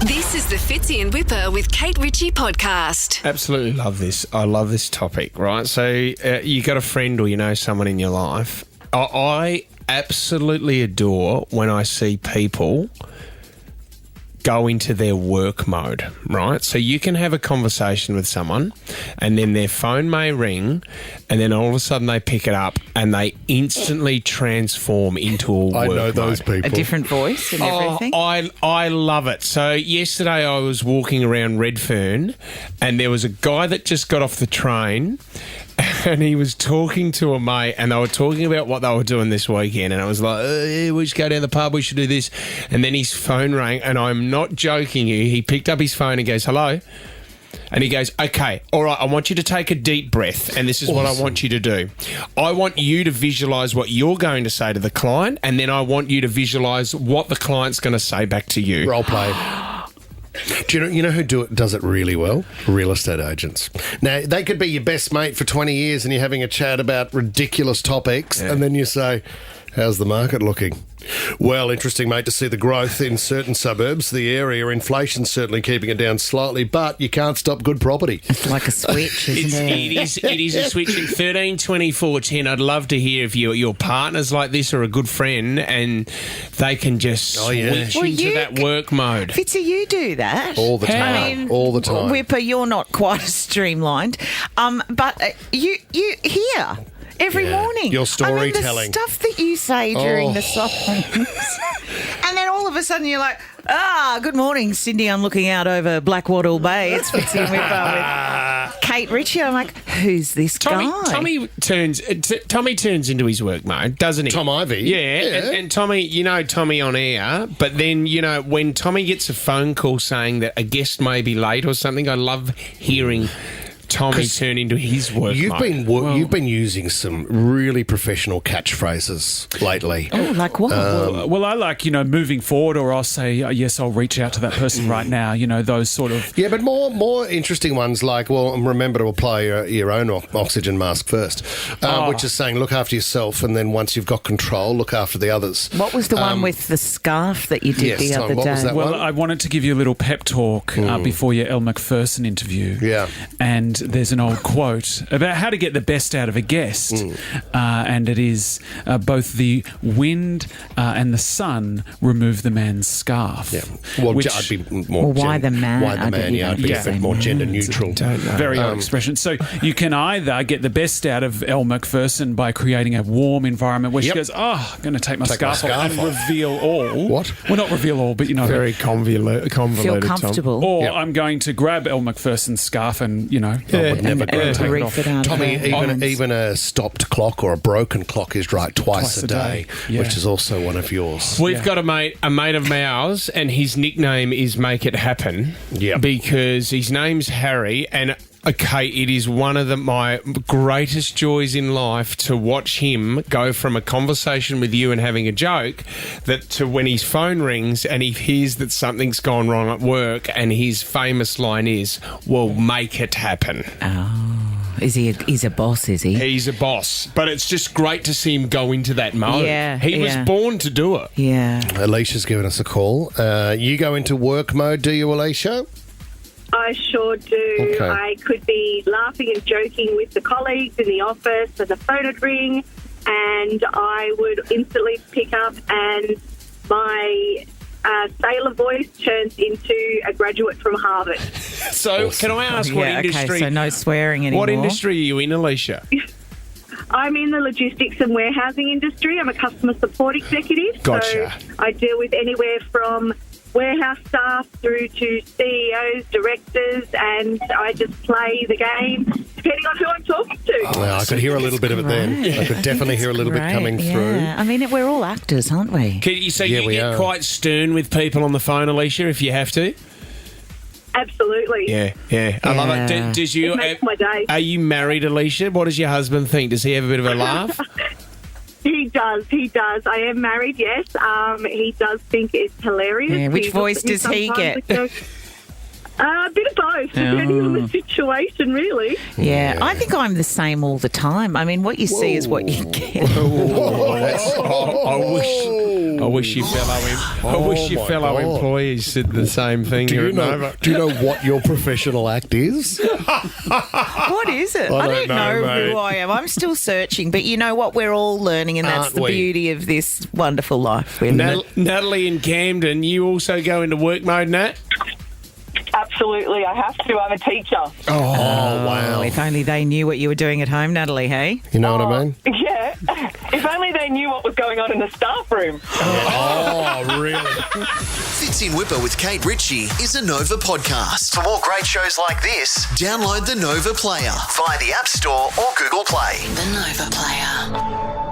This is the Fitzy and Whipper with Kate Ritchie podcast. Absolutely love this. I love this topic, right? So you got a friend or you know someone in your life. I absolutely adore when I see people go into their work mode, right? So you can have a conversation with someone and then their phone may ring and then all of a sudden they pick it up and they instantly transform into a work mode. I know those people. A different voice and everything. I love it. So yesterday I was walking around Redfern and there was a guy that just got off the train and he was talking to a mate and they were talking about what they were doing this weekend and I was like, we should go down the pub, we should do this. And then his phone rang and I'm not joking you. He picked up his phone and goes, hello. And he goes, okay, all right, I want you to take a deep breath and this is what I want you to do. I want you to visualise what you're going to say to the client and then I want you to visualise what the client's going to say back to you. Role play. Do you know who does it really well? Real estate agents. Now, they could be your best mate for 20 years and you're having a chat about ridiculous topics and then you say, how's the market looking? Well, interesting, mate, to see the growth in certain suburbs. The area, inflation's certainly keeping it down slightly, but you can't stop good property. It's like a switch, isn't it? It is a switch. In 13 24 10, I'd love to hear if your partner's like this or a good friend and they can just switch into that work mode. Fitzy, you do that. All the time. I mean, all the time. Whipper, you're not quite as streamlined. But you hear every morning. Your storytelling. I mean, the stuff that you say during the songs. And then all of a sudden you're like, good morning, Cindy. I'm looking out over Blackwattle Bay. It's Fitzy and Whipper with Kate Ritchie. I'm like, who's this guy? Tommy turns into his work mode, doesn't he? Tom Ivy. Yeah. And Tommy, you know Tommy on air, but then, you know, when Tommy gets a phone call saying that a guest may be late or something, I love hearing Tommy turn into his work mode. You've been using some really professional catchphrases lately. Oh, like what? Well, I like, moving forward, or I'll say, yes, I'll reach out to that person right now, those sort of... Yeah, but more interesting ones like, well, remember to apply your own oxygen mask first, which is saying look after yourself and then once you've got control, look after the others. What was the one with the scarf that you did the other day? What was that one? I wanted to give you a little pep talk before your Elle Macpherson interview. Yeah. And there's an old quote about how to get the best out of a guest, and it is both the wind and the sun remove the man's scarf. Yeah. Well, I'd be more... why the man? Why the man, I'd be a bit more gender neutral. Very old expression. So you can either get the best out of Elle Macpherson by creating a warm environment where she goes, I'm going to take my scarf off and reveal all. What? Well, not reveal all, but very convoluted. Feel comfortable. Tom. Or I'm going to grab Elle Macpherson's scarf and, Tommy, even a stopped clock or a broken clock is right twice a day, which is also one of yours. We've got a mate of ours, and his nickname is Make It Happen. Yeah, because his name's Harry, and okay, it is one of my greatest joys in life to watch him go from a conversation with you and having a joke to when his phone rings and he hears that something's gone wrong at work and his famous line is, well, make it happen. Oh. He's a boss, is he? He's a boss. But it's just great to see him go into that mode. Yeah. He was born to do it. Yeah. Alicia's given us a call. You go into work mode, do you, Alicia? I sure do. Okay. I could be laughing and joking with the colleagues in the office and the phone would ring and I would instantly pick up and my sailor voice turns into a graduate from Harvard. So can I ask what industry... Okay, so no swearing anymore. What industry are you in, Alicia? I'm in the logistics and warehousing industry. I'm a customer support executive. Gotcha. So I deal with anywhere from warehouse staff through to CEOs, directors, and I just play the game depending on who I'm talking to. Well, I could hear a little bit of it then. I could definitely hear a little bit coming through. I mean, we're all actors, aren't we? You get quite stern with people on the phone, Alicia, if you have to? Absolutely. Yeah. I love it. It makes my day. Are you married, Alicia? What does your husband think? Does he have a bit of a laugh? He does. I am married, yes. He does think it's hilarious. Yeah, which voice does he get? A bit of both, depending on the situation, really. Yeah, I think I'm the same all the time. I mean, what you see is what you get. I wish your my fellow God. employees said the same thing. Do here you at know? Nova. Do you know what your professional act is? What is it? I don't don't know, know who mate. I am. I'm still searching, but you know what? We're all learning, and that's Aren't the we? beauty of this wonderful life. We live. Natalie in Camden, you also go into work mode, Nat? Absolutely, I have to. I'm a teacher. Oh, wow. If only they knew what you were doing at home, Natalie, hey? You know what I mean? Yeah. If only they knew what was going on in the staff room. Oh, really? Fitz in Whipper with Kate Ritchie is a Nova podcast. For more great shows like this, download the Nova Player via the App Store or Google Play. The Nova Player.